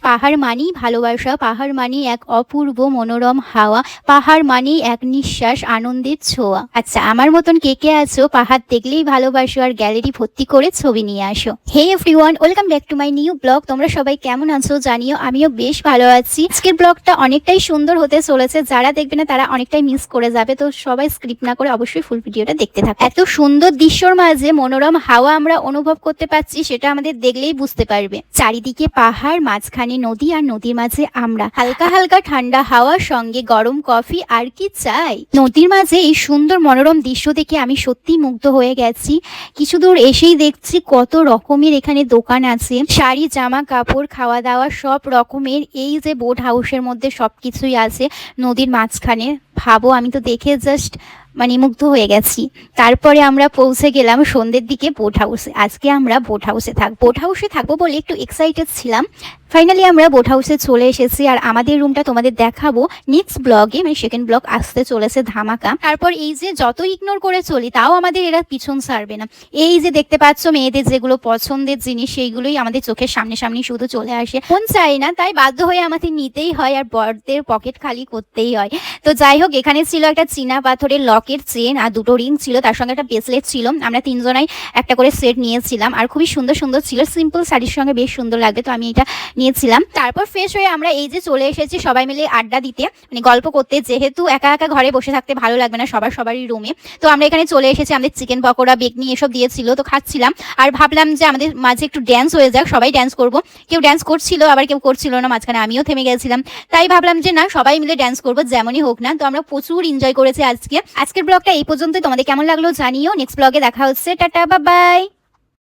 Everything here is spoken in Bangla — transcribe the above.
পাহাড় মানেই ভালোবাসা, পাহাড় মানেই এক অপূর্ব মনোরম হাওয়া, পাহাড় মানেই এক নিঃশ্বাস আনন্দের ছোঁয়া। আচ্ছা, আমার মতন কে কে আছো পাহাড় দেখলেই ভালোবাসো আর গ্যালারি ভর্তি করে ছবি নিয়ে আসো? Hey everyone, welcome back to my new blog. তোমরা সবাই কেমন আছো জানিও, আমিও বেশ ভালো আছি। আজকের ব্লগটা অনেকটাই সুন্দর হতে চলেছে, যারা দেখবে না তারা অনেকটাই মিস করে যাবে, তো সবাই স্ক্রিপ্ট না করে অবশ্যই ফুল ভিডিওটা দেখতে থাকো। এত সুন্দর দৃশ্যর মাঝে মনোরম হাওয়া আমরা অনুভব করতে পারছি, সেটা আমাদের দেখলেই বুঝতে পারবে। চারিদিকে পাহাড়, মাঝখানে নদী, আর নদীর মাঝে আমরা। হালকা হালকা ঠান্ডা হাওয়ার সঙ্গে গরম কফি, আর কি চাই। নদীর মাঝে এই সুন্দর মনোরম দৃশ্য দেখে আমি সত্যিই মুগ্ধ হয়ে গেছি। কিছু দূর এসেই দেখছি কত রকমের এখানে দোকান আছে, শাড়ি, জামা কাপড়, খাওয়া দাওয়া সব রকমের। এই যে বোট হাউসের মধ্যে সবকিছুই আছে নদীর মাঝখানে। ভাবো, আমি তো দেখে জাস্ট মুগ্ধ হয়ে গেছি। তারপরে আমরা পৌঁছে গেলাম সন্ধ্যের দিকে বোট হাউসে। আজকে আমরা বোট হাউসে থাকবো বলে একটু এক্সাইটেড ছিলাম। ফাইনালি আমরা বোট হাউসে চলে এসেছি, আর আমাদের রুমটা তোমাদের দেখাবো নেক্সট ব্লগে, সেকেন্ড ব্লগ আসতে চলেছে ধামাকা। তারপর এই যে যত ইগনোর করে চলি তাও আমাদের এরা পিছন ছাড়বে না। এই যে দেখতে পাচ্ছ মেয়েদের যেগুলো পছন্দের জিনিস সেইগুলোই আমাদের চোখের সামনে শুধু চলে আসে। মন চাই না, তাই বাধ্য হয়ে আমাদের নিতেই হয়, আর বরদের পকেট খালি করতেই হয়। তো যাই হোক, এখানে ছিল একটা চীনা পাথরের লকের চেন, আর দুটো রিং ছিল, তার সঙ্গে একটা ব্রেসলেট ছিল। আমরা তিনজনাই একটা করে সেট নিয়েছিলাম, আর খুবই সুন্দর সুন্দর ছিল। সিম্পল শাড়ির সঙ্গে বেশ সুন্দর লাগবে, তো আমি এটা নিয়েছিলাম। তারপর ফ্রেশ হয়ে আমরা এই যে চলে এসেছি সবাই মিলে আড্ডা দিতে, গল্প করতে। যেহেতু একা একা ঘরে বসে থাকতে ভালো লাগবে না সবারই রুমে, তো আমরা এখানে চলে এসেছি। আমাদের চিকেন পকোড়া, বেগনি এসব দিয়েছিল, তো খাচ্ছিলাম। আর ভাবলাম যে আমাদের মাঝে একটু ড্যান্স হয়ে যাক, সবাই ড্যান্স করবো। কেউ ড্যান্স করছিল, আবার কেউ করছিল না, মাঝখানে আমিও থেমে গেছিলাম। তাই ভাবলাম যে না, সবাই মিলে ড্যান্স করবো যেমনই হোক না। তো আমরা প্রচুর এনজয় করেছি আজকের ব্লগটা এই পর্যন্তই। তোমাদের কেমন লাগলো জানিও। নেক্সট ব্লগে দেখা হচ্ছে। Tata, bye bye.